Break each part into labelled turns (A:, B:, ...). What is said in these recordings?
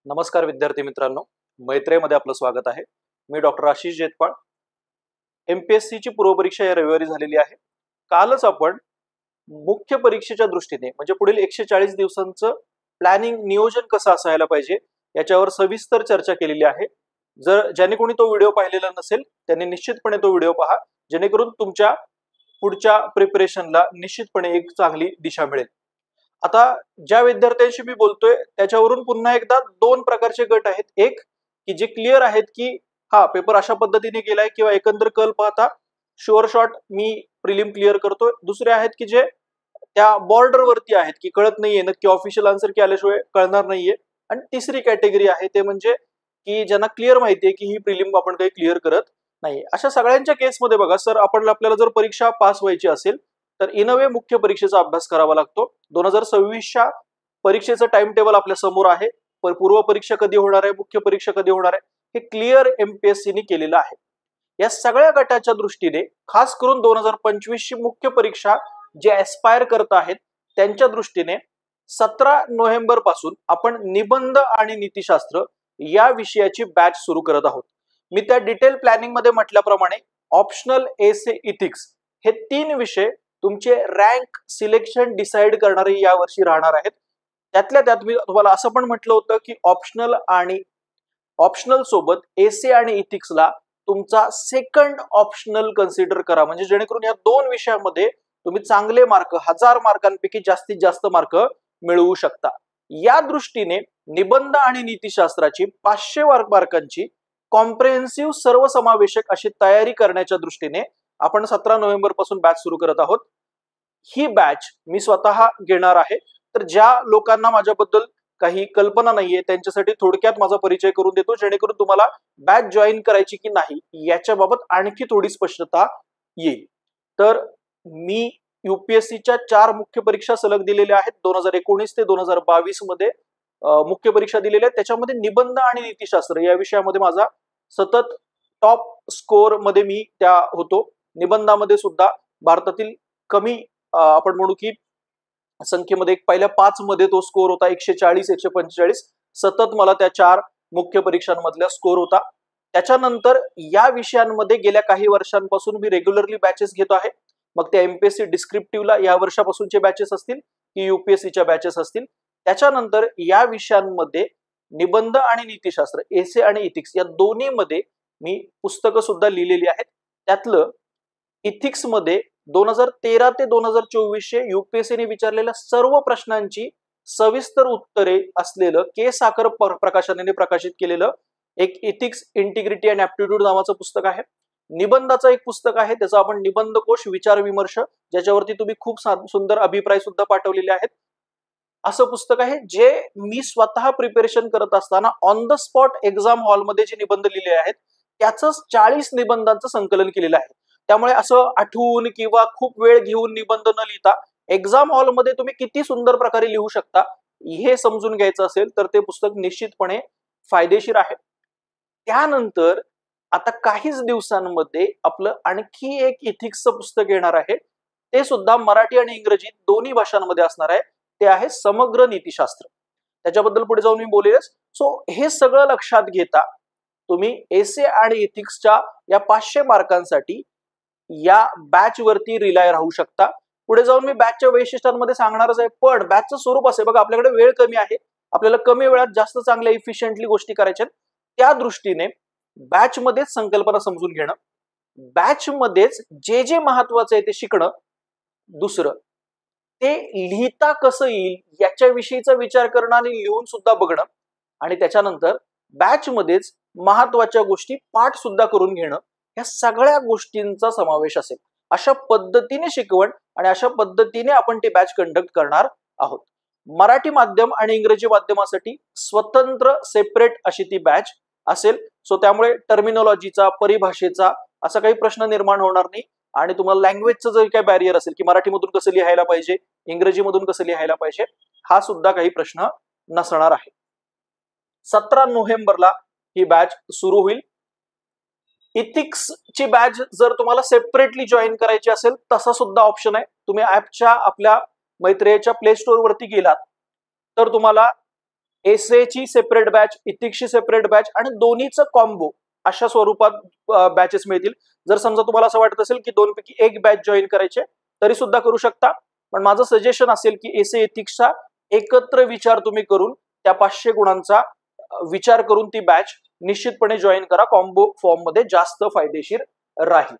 A: नमस्कार विद्यार्थी मित्रांनो, मैत्रेमध्ये आपलं स्वागत आहे। मी डॉक्टर आशिष जेतपाळ। एमपीएससी ची पूर्वपरीक्षा या रविवारी झालेली आहे। कालच आपण मुख्य परीक्षेच्या दृष्टीने म्हणजे पुढील 140 दिवसांचं प्लॅनिंग नियोजन कसं असायला पाहिजे याच्यावर सविस्तर चर्चा केलेली आहे। जर ज्याने कोणी तो व्हिडिओ पाहिलेला नसेल त्यांनी निश्चितपणे तो व्हिडिओ पहा, जेणेकरून तुमच्या पुढच्या प्रिपरेशनला निश्चितपणे एक चांगली दिशा मिळेल। आता ज्या विद्यार्थ्यांशी मी बोलतोय त्याच्यावरून पुन्हा एकदा दोन प्रकारचे गट आहेत। एक की जे क्लिअर आहेत की हा पेपर अशा पद्धतीने गेलाय किंवा एकंदर कल पाहता शुअर शॉट मी प्रिलिम क्लिअर करतोय। दुसरे आहेत की जे त्या बॉर्डर वरती आहेत की कळत नाहीये नक्की ऑफिशियल आन्सर की आल्याशिवाय कळणार नाहीये। आणि तिसरी कॅटेगरी आहे ते म्हणजे की ज्यांना क्लिअर माहितीये की ही प्रिलिम आपण काही क्लिअर करत नाही। अशा सगळ्यांच्या केसमध्ये बघा सर, आपल्याला जर परीक्षा पास व्हायची असेल तर इन अ वे मुख्य परीक्षेचा अभ्यास करावा लागतो। 2026च्या परीक्षेचं टाइम टेबल आपल्या समोर आहे, पण पूर्व परीक्षा कधी होणार आहे, मुख्य परीक्षा कधी होणार आहे हे क्लिअर एमपीएससीने केलेलं आहे। या सगळ्या गटाच्या दृष्टीने खास करून 2025 ची मुख्य परीक्षा जे एस्पायर करत आहेत त्यांच्या दृष्टीने 17 नोव्हेंबर पासून आपण निबंध आणि नीतिशास्त्र या विषयाची बॅच सुरू करत आहोत। मी त्या डिटेल प्लॅनिंग मध्ये म्हटल्याप्रमाणे ऑप्शनल एसे इथिक्स हे 3 विषय तुमचे रँक सिलेक्शन डिसाइड करणारे या वर्षी राहणार आहेत। त्यातल्या त्यात मी तुम्हाला असं पण म्हटलं होतं की ऑप्शनल सोबत एसे आणि इथिक्सला तुमचा सेकंड ऑप्शनल कन्सिडर करा, म्हणजे जेणेकरून या दोन विषयामध्ये तुम्ही चांगले मार्क 1000 मार्कांपैकी जास्तीत जास्त मार्क मिळवू शकता। या दृष्टीने निबंध आणि नीतिशास्त्राची 500 मार्कांची कॉम्प्रिहेन्सिव्ह सर्वसमावेशक अशी तयारी करण्याच्या दृष्टीने आपण 17 नोव्हेंबर पासून बॅच सुरू करत आहोत। ही बॅच मी स्वतः घेणार आहे। तर ज्या लोकांना माझ्याबद्दल काही कल्पना नाहीये त्यांच्यासाठी थोडक्यात माझा परिचय करून देतो, जेणेकरून तुम्हाला बॅच जॉईन करायची की नाही याच्याबाबत आणखी थोडी स्पष्टता येईल। तर मी यूपीएससीच्या 4 मुख्य परीक्षा सलग दिलेल्या आहेत। 2019 ते 2022 मध्ये मुख्य परीक्षा दिलेल्या आहेत। त्याच्यामध्ये निबंध आणि नीतिशास्त्र या विषयामध्ये माझा सतत टॉप स्कोर मध्ये मी त्या होतो। निबंधामध्ये सुद्धा भारतातील कमी आपण म्हणू की संख्येमध्ये पहिल्या 5 मध्ये तो स्कोर होता 140 145। सतत मला त्या 4 मुख्य परीक्षांमधला स्कोर होता। त्याच्यानंतर या विषयांमध्ये गेल्या काही वर्षांपासून मी रेग्युलरली बॅचेस घेतो आहे। मग ते एमपीएससी डिस्क्रिप्टिव्हला या वर्षापासूनचे बॅचेस असतील की यूपीएससीच्या बॅचेस असतील। त्याच्यानंतर या विषयांमध्ये निबंध आणि नीतिशास्त्र एसे आणि इथिक्स या दोन्ही मध्ये मी पुस्तकं सुद्धा लिहिलेली आहेत। त्यातलं इथिक्स मध्ये 2013 ते 2024 यूपीएससीने विचारलेल्या सर्व प्रश्नांची सविस्तर उत्तरे असलेलं के साखर प्रकाशनाने प्रकाशित केलेलं एक इथिक्स इंटिग्रिटी अँड ऍप्टिट्यूड नावाचं पुस्तक आहे। निबंधाचं एक पुस्तक आहे, त्याचा आपण निबंधकोश विचार विमर्श, ज्याच्यावरती तुम्ही खूप सुंदर अभिप्राय सुद्धा पाठवलेले आहेत असं पुस्तक आहे, जे मी स्वतः प्रिपरेशन करत असताना ऑन द स्पॉट एक्झाम हॉलमध्ये जे निबंध लिहिले आहेत त्याच 40 निबंधांचं संकलन केलेलं आहे। त्यामुळे असं आठवून किंवा खूप वेळ घेऊन निबंध न लिहिता एक्झाम हॉलमध्ये तुम्ही किती सुंदर प्रकारे लिहू शकता हे समजून घ्यायचं असेल तर ते पुस्तक निश्चितपणे फायदेशीर आहे। त्यानंतर आता काहीच दिवसांमध्ये आपलं आणखी एक इथिक्सचं पुस्तक येणार आहे, ते सुद्धा मराठी आणि इंग्रजी दोन्ही भाषांमध्ये असणार आहे। ते आहे समग्र नीतिशास्त्र। त्याच्याबद्दल पुढे जाऊन मी बोलेलच। सो हे सगळं लक्षात घेता तुम्ही एसे आणि इथिक्सच्या या 500 मार्कांसाठी या बॅच वरती रिलाय राहू शकता। पुढे जाऊन मी बॅचच्या वैशिष्ट्यांमध्ये सांगणारच आहे, पण बॅचचं स्वरूप असे बघा, आपल्याकडे वेळ कमी आहे, आपल्याला कमी वेळात जास्त चांगल्या इफिशियंटली गोष्टी करायच्या, त्या दृष्टीने बॅच मध्येच संकल्पना समजून घेणं, बॅच मध्येच जे जे महत्वाचं आहे ते शिकणं, दुसरं ते लिहिता कसं येईल याच्याविषयीचा विचार करणं आणि लिहून सुद्धा बघणं, आणि त्याच्यानंतर बॅच मध्येच महत्वाच्या गोष्टी पाठ सुद्धा करून घेणं, या सगळ्या गोष्टींचा समावेश असेल। अशा पद्धतीने शिकवण आणि अशा पद्धतीने आपण ती बॅच कंडक्ट करणार आहोत। मराठी माध्यम आणि इंग्रजी माध्यमासाठी स्वतंत्र सेपरेट अशी ती बॅच असेल। सो त्यामुळे टर्मिनॉलॉजीचा, परिभाषेचा असा काही प्रश्न निर्माण होणार नाही, आणि तुम्हाला लँग्वेजचं जर काही बॅरियर असेल की मराठीमधून कसं लिहायला पाहिजे, इंग्रजीमधून कसं लिहायला पाहिजे, हा सुद्धा काही प्रश्न नसणार आहे। 17 नोव्हेंबरला ही बॅच सुरू होईल। इथिक्स ची बॅच जर तुम्हाला सेपरेटली जॉईन करायची असेल तसा सुद्धा ऑप्शन आहे। तुम्ही ऍपच्या आपल्या मैत्रियेच्या प्ले स्टोअर वरती गेलात तर तुम्हाला एसए ची सेपरेट बॅच, इथिक्सची सेपरेट बॅच आणि दोन्हीचं कॉम्बो अशा स्वरूपात बॅचेस मिळतील. जर समजा तुम्हाला असं वाटत असेल की दोनपैकी एक बॅच जॉईन करायचे तरी सुद्धा करू शकता, पण माझं सजेशन असेल की एसए इथिक्सचा एकत्र विचार तुम्ही करून त्या 500 गुणांचा विचार करून ती बॅच निश्चितपणे जॉईन करा. कॉम्बो फॉर्म मध्ये जास्त फायदेशीर राहील.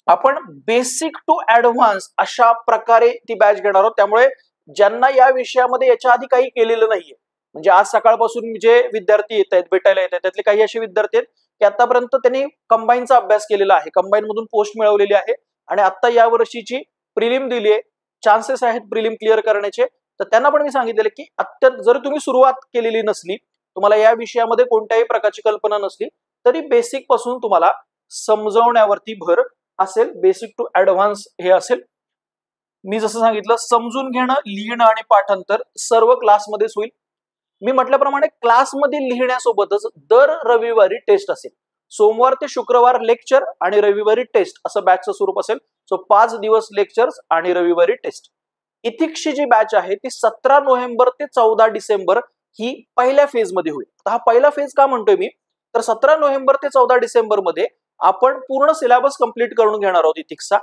A: आपण बेसिक टू ऍडव्हान्स अशा प्रकारे ती बॅच घेणार आहोत. त्यामुळे ज्यांना या विषयामध्ये याच्या आधी काही केलेलं नाहीये, म्हणजे आज सकाळपासून जे विद्यार्थी येत आहेत भेटायला येत आहेत त्यातले काही असे विद्यार्थी आहेत की आतापर्यंत त्यांनी कंबाईनचा अभ्यास केलेला आहे, कंबाईन मधून पोस्ट मिळवलेली आहे आणि आता या वर्षीची प्रिलिम दिली आहे, चान्सेस आहेत प्रिलिम क्लिअर करण्याचे. तर त्यांना पण मी सांगितलेलं की अत्यंत जर तुम्ही सुरुवात केलेली नसली, तुम्हाला या विषयामध्ये कोणत्याही प्रकारची कल्पना नसली तरी बेसिक पासून तुम्हाला समजवण्यावरती भर असेल. बेसिक टू ऍडव्हान्स हे असेल. मी जसं सांगितलं समजून घेणं, लिहिणं आणि पाठांतर सर्व क्लासमध्येच होईल. मी म्हटल्याप्रमाणे क्लासमध्ये लिहिण्यासोबतच दर रविवारी टेस्ट असेल. सोमवार ते शुक्रवार लेक्चर आणि रविवारी टेस्ट असं बॅचचं स्वरूप असेल. सो 5 दिवस लेक्चर्स आणि रविवारी टेस्ट. इथिक्सची जी बॅच आहे ती 17 नोव्हेंबर ते 14 डिसेंबर ही पहिल्या फेज मध्ये होईल. तर हा पहिला फेज का म्हणतोय मी, तर 17 नोव्हेंबर ते 14 डिसेंबर मध्ये आपण पूर्ण सिलेबस कंप्लीट करून घेणार आहोत इथिक्सचा.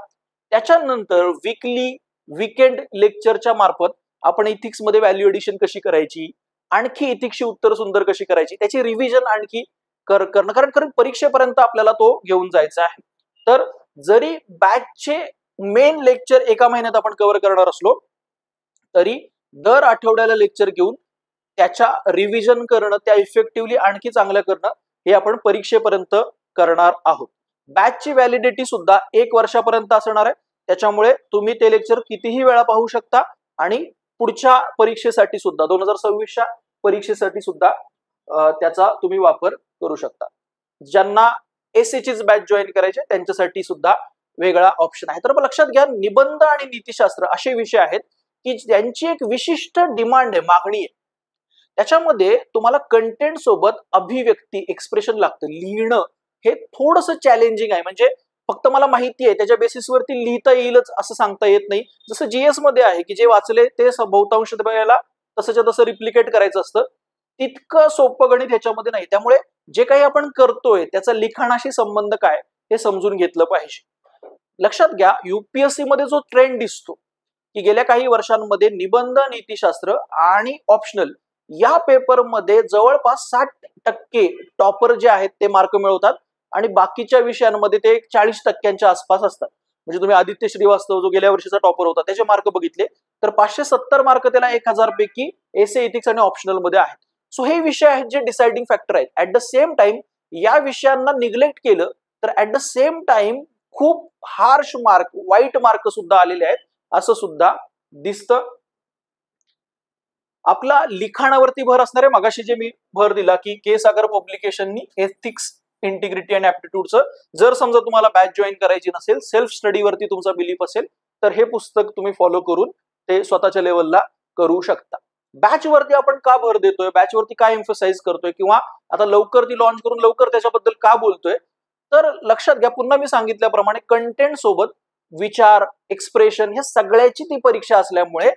A: त्याच्यानंतर वीकली वीकेंड लेक्चरच्या मार्फत आपण इथिक्स मध्ये व्हॅल्यू एडिशन कशी करायची, आणखी इथिक्सची उत्तर सुंदर कशी करायची, त्याची रिव्हिजन आणखी करणं, कारण परीक्षेपर्यंत आपल्याला तो घेऊन जायचा आहे. तर जरी बॅचचे मेन लेक्चर एका महिन्यात आपण कव्हर करणार असलो तरी दर आठवड्याला लेक्चर घेऊन त्याच्या रिव्हिजन करणं, त्या इफेक्टिव्हली आणखी चांगलं करणं हे आपण परीक्षेपर्यंत करणार आहोत. बॅचची व्हॅलिडिटी सुद्धा 1 वर्षापर्यंत असणार आहे. त्याच्यामुळे तुम्ही ते लेक्चर कितीही वेळा पाहू शकता आणि पुढच्या परीक्षेसाठी सुद्धा 2026च्या परीक्षेसाठी सुद्धा त्याचा तुम्ही वापर करू शकता. ज्यांना एसएचीच बॅच जॉईन करायचे त्यांच्यासाठी सुद्धा वेगळा ऑप्शन आहे. तर लक्षात घ्या, निबंध आणि नीतिशास्त्र असे विषय आहेत की ज्यांची एक विशिष्ट डिमांड आहे, मागणी आहे. त्याच्यामध्ये तुम्हाला कंटेंट सोबत अभिव्यक्ती, एक्सप्रेशन लागतं. लिहिणं हे थोडंसं चॅलेंजिंग आहे. म्हणजे फक्त मला माहिती आहे त्याच्या बेसिसवरती लिहिता येईलच असं सांगता येत नाही. जसं जीएस मध्ये आहे की जे वाचले ते बहुतांश बघायला तसंच्या तसं रिप्लिकेट करायचं असतं. तितकं सोपं गणित ह्याच्यामध्ये नाही. त्यामुळे जे काही आपण करतोय त्याचा लिखाणाशी संबंध काय हे समजून घेतलं पाहिजे. लक्षात घ्या, युपीएससी मध्ये जो ट्रेंड दिसतो की गेल्या काही वर्षांमध्ये निबंध, नीतिशास्त्र आणि ऑप्शनल या पेपरमध्ये जवळपास 60% टॉपर जे आहेत ते मार्क मिळवतात आणि बाकीच्या विषयांमध्ये ते 40% आसपास असतात. म्हणजे तुम्ही आदित्य श्रीवास्तव जो गेल्या वर्षीचा टॉपर होता त्याचे मार्क बघितले तर 570 मार्क त्याला 1000 पैकी एसए इथिक्स आणि ऑप्शनल मध्ये आहेत. सो हे विषय आहेत जे डिसाइडिंग फॅक्टर आहेत. ऍट द सेम टाइम या विषयांना निग्लेक्ट केलं तर ऍट द सेम टाइम खूप हार्श मार्क, वाईट मार्क सुद्धा आलेले आहेत असं सुद्धा दिसतं. आपला लिखाणावरती भर असणार आहे. मगाशी जे मी भर दिला की के सागर पब्लिकेशननी एथिक्स, इंटिग्रिटी आणि ऍप्टिट्यूडचं जर समजा तुम्हाला बॅच जॉईन करायची नसेल, सेल्फ स्टडीवरती तुमचा बिलीफ असेल तर हे पुस्तक तुम्ही फॉलो करून ते स्वतःच्या लेवलला करू शकता. बॅच वरती आपण का भर देतोय, बॅच वरती काय एम्फसाइज करतोय किंवा आता लवकर ती लॉन्च करून लवकर त्याच्याबद्दल का बोलतोय, तर लक्षात घ्या पुन्हा मी सांगितल्याप्रमाणे कंटेंट सोबत विचार, एक्सप्रेशन ह्या सगळ्याची ती परीक्षा असल्यामुळे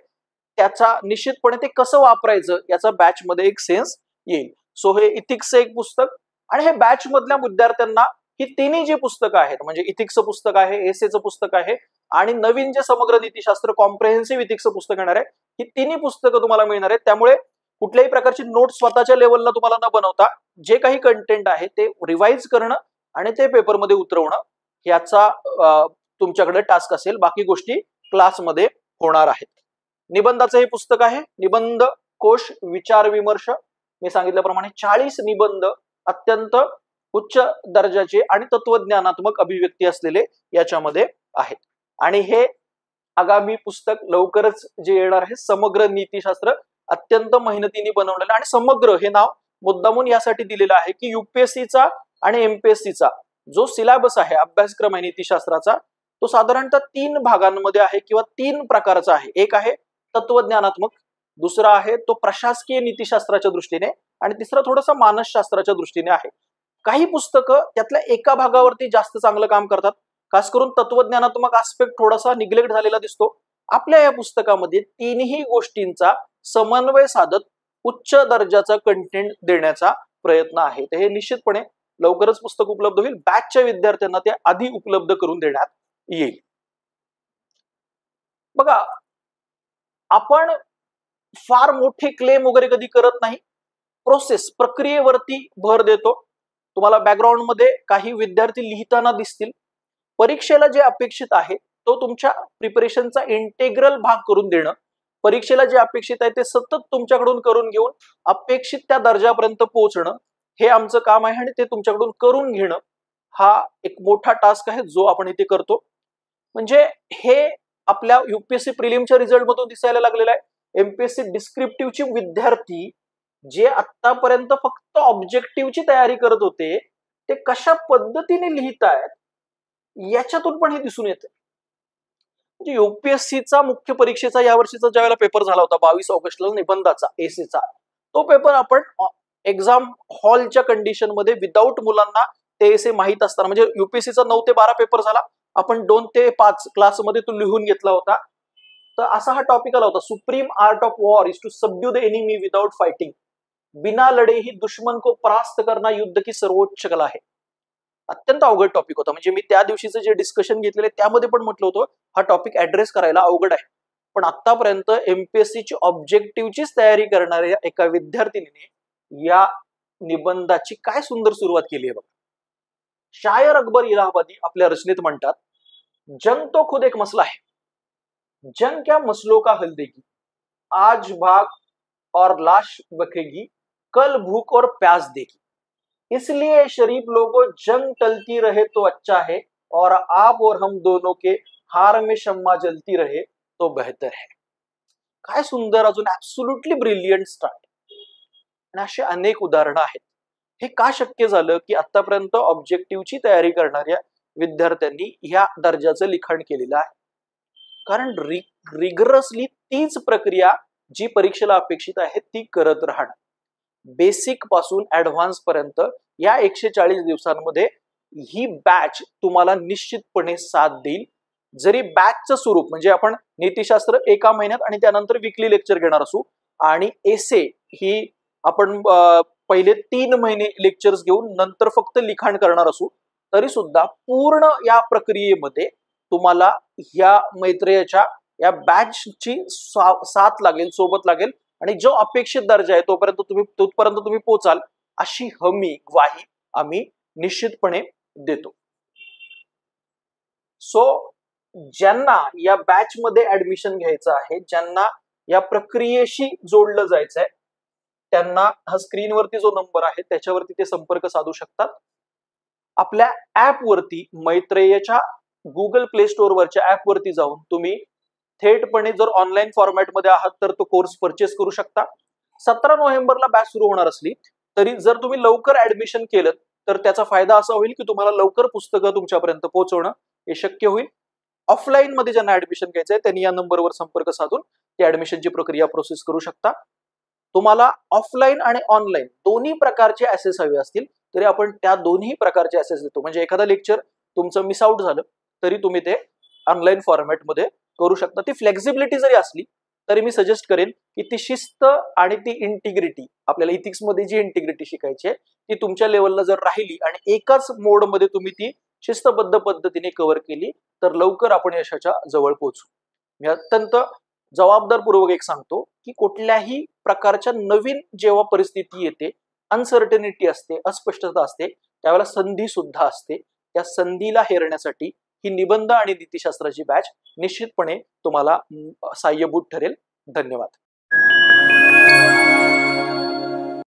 A: त्याचा निश्चितपणे ते कसं वापरायचं याचा बॅच मध्ये एक सेन्स येईल. सो हे इथिक्सचं एक पुस्तक आणि हे बॅच मधल्या विद्यार्थ्यांना ही तिन्ही जी पुस्तकं आहेत, म्हणजे इथिक्सचं पुस्तक आहे, एसएचं पुस्तक आहे आणि नवीन जे समग्र नीतिशास्त्र कॉम्प्रेहेन्सिव्ह इथिक्सचं पुस्तक येणार आहे, ही तिन्ही पुस्तकं तुम्हाला मिळणार आहेत. त्यामुळे कुठल्याही प्रकारची नोट स्वतःच्या लेवलला तुम्हाला न बनवता जे काही कंटेंट आहे ते रिवाइज करणं आणि ते पेपरमध्ये उतरवणं याचा तुमच्याकडे टास्क असेल. बाकी गोष्टी क्लासमध्ये होणार आहेत. निबंधाचं हे पुस्तक आहे, निबंध कोश विचार विमर्श. मी सांगितल्याप्रमाणे 40 निबंध अत्यंत उच्च दर्जाचे आणि तत्वज्ञानात्मक अभिव्यक्ती असलेले याच्यामध्ये आहेत. आणि हे आगामी पुस्तक लवकरच जे येणार आहे समग्र नीतिशास्त्र, अत्यंत मेहनतीने बनवलेलं. आणि समग्र हे नाव मुद्दामून यासाठी दिलेलं आहे की युपीएससीचा आणि एमपीएससीचा जो सिलेबस आहे, अभ्यासक्रम आहे नीतिशास्त्राचा, तो साधारणतः 3 भागांमध्ये आहे किंवा 3 प्रकारचा आहे. एक आहे तत्वज्ञानात्मक, दुसरा आहे तो प्रशासकीय नीतिशास्त्राच्या दृष्टीने आणि तिसरा थोडासा मानसशास्त्राच्या दृष्टीने आहे. काही पुस्तकं त्यातल्या एका भागावरती जास्त चांगलं काम करतात. खास करून तत्वज्ञानात्मक आस्पेक्ट थोडासा निग्लेक्ट झालेला दिसतो. आपल्या या पुस्तकामध्ये तिन्ही गोष्टींचा समन्वय साधत उच्च दर्जाचा कंटेंट देण्याचा प्रयत्न आहे. तर हे निश्चितपणे लवकरच पुस्तक उपलब्ध होईल. बॅचच्या विद्यार्थ्यांना ते आधी उपलब्ध करून देण्यात येईल. बघा, आपण फार मोठे क्लेम वगैरे कधी करत नाही. प्रोसेस, प्रक्रियेवरती भर देतो. तुम्हाला बॅकग्राऊंड मध्ये काही विद्यार्थी लिहिताना दिसतील. परीक्षेला जे अपेक्षित आहे तो तुमच्या प्रिपरेशनचा इंटेग्रल भाग करून देणं. परीक्षेला जे अपेक्षित आहे ते सतत तुमच्याकडून करून घेऊन अपेक्षित त्या दर्जापर्यंत पोहोचणं हे आमचं काम आहे आणि ते तुमच्याकडून करून घेणं हा एक मोठा टास्क आहे जो आपण इथे करतो. म्हणजे हे आपल्या युपीएससी प्रिलिमच्या रिझल्ट मधून दिसायला लागलेलं आहे. एमपीएससी डिस्क्रिप्टिव्हचे विद्यार्थी जे आतापर्यंत फक्त ऑब्जेक्टिव्हची तयारी करत होते ते कशा पद्धतीने लिहितायत याच्यातून पण हे दिसून येते. म्हणजे युपीएससीचा मुख्य परीक्षेचा यावर्षीचा ज्यावेळेला पेपर झाला होता 22 ऑगस्टला निबंधाचा एसीचा, तो पेपर आपण एक्झाम हॉलच्या कंडिशन मध्ये विदाऊट मुलांना ते एसे माहित असताना, म्हणजे युपीएससीचा 9 ते 12 पेपर झाला, आपण 2 ते 5 क्लासमध्ये तो लिहून घेतला होता. तर असा हा टॉपिक आला होता, supreme art of war is to subdue the enemy without fighting. बिना लढे ही दुश्मन को परास्त करना युद्ध की सर्वोच्च कला आहे. अत्यंत अवघड टॉपिक होता. म्हणजे मी त्या दिवशीचं जे डिस्कशन घेतलेले त्यामध्ये पण म्हटलं होतं हा टॉपिक ऍड्रेस करायला अवघड आहे. पण आतापर्यंत एमपीएससीची ऑब्जेक्टिव्हचीच तयारी करणाऱ्या एका विद्यार्थिनीने या निबंधाची काय सुंदर सुरुवात केली आहे बघा. शायर अकबर इलाहाबादी आपल्या रचनेत म्हणतात, जंग तो खुद एक मसला है, जंग क्या मसलों का हल देगी, आज भाग और लाश बखेगी, कल भूख और प्यास देगी, इसलिए शरीफ लोगों जंग टलती रहे तो अच्छा है और आप और हम दोनों के हार में शम्मा जलती रहे तो बेहतर है. काय सुंदर, अजून ऍब्सोल्युटली ब्रिलियंट स्टार्ट. आणि अशी अनेक उदाहरणं आहेत. हे का शक्य झालं की आतापर्यंत ऑब्जेक्टिव्हची तयारी करणाऱ्या विद्यार्थ्यांनी या दर्जाचं लिखाण केलेलं आहे. कारण रिगरसली तीच प्रक्रिया जी परीक्षेला अपेक्षित आहे ती करत राहणं. बेसिक पासून ऍडव्हान्स पर्यंत या 140 दिवसांमध्ये ही बॅच तुम्हाला निश्चितपणे साथ देईल. जरी बॅचचं स्वरूप म्हणजे आपण नीतिशास्त्र एका महिन्यात आणि त्यानंतर वीकली लेक्चर घेणार असू आणि एसे ही आपण पहिले 3 महिने लेक्चर्स घेऊन नंतर फक्त लिखाण करणार असू, तरी सुद्धा पूर्ण या प्रक्रियेमध्ये तुम्हाला या मैत्रेयच्या या बॅचची साथ लागेल, सोबत लागेल आणि जो अपेक्षित दर्जा आहे तोपर्यंत तुम्ही पोचाल अशी हमी, ग्वाही आम्ही निश्चितपणे देतो. सो ज्यांना या बॅच मध्ये ऍडमिशन घ्यायचं आहे, ज्यांना या प्रक्रियेशी जोडलं जायचं आहे, त्यांना हा स्क्रीनवरती जो नंबर आहे त्याच्यावरती ते संपर्क साधू शकतात. आपल्या ऍप वरती, मैत्रेयच्या गुगल प्ले स्टोअर वरच्या ऍप वरती जाऊन तुम्ही थेटपणे जर ऑनलाईन फॉर्मॅटमध्ये आहात तर तो कोर्स परचेस करू शकता. 17 नोव्हेंबरला बॅच सुरू होणार असली तरी जर तुम्ही लवकर ऍडमिशन केलं तर त्याचा फायदा असा होईल की तुम्हाला लवकर पुस्तकं तुमच्यापर्यंत पोहोचवणं हे शक्य होईल. ऑफलाईन मध्ये ज्यांना ऍडमिशन घ्यायचंय त्यांनी या नंबरवर संपर्क साधून ती ऍडमिशनची प्रक्रिया प्रोसेस करू शकता. तुम्हाला ऑफलाईन आणि ऑनलाईन दोन्ही प्रकारचे ऍसेस हवे असतील तरी आपण त्या दोन्ही प्रकारचे ऍसेस देतो. म्हणजे एखादा लेक्चर तुमचं मिस आउट झालं तरी तुम्ही ते ऑनलाईन फॉर्मॅटमध्ये करू शकता. ती फ्लेक्झिबिलिटी जरी असली तरी मी सजेस्ट करेन की ती शिस्त आणि ती इंटिग्रिटी, आपल्याला इथिक्स मध्ये जी इंटिग्रिटी शिकायची आहे ती तुमच्या लेवलला जर राहिली आणि एकाच मोडमध्ये तुम्ही ती शिस्तबद्ध पद्धतीने कव्हर केली तर लवकर आपण यशाच्या जवळ पोहोचू. मी अत्यंत जबाबदारपूर्वक एक सांगतो की कुठल्याही प्रकारच्या नवीन जेव्हा परिस्थिती येते, अनसर्टनिटी असते, अस्पष्टता असते, त्यावेळेला संधी सुद्धा असते. त्या संधीला हेरण्यासाठी ही निबंध आणि नीतिशास्त्राची बॅच निश्चितपणे तुम्हाला सहाय्यभूत ठरेल. धन्यवाद.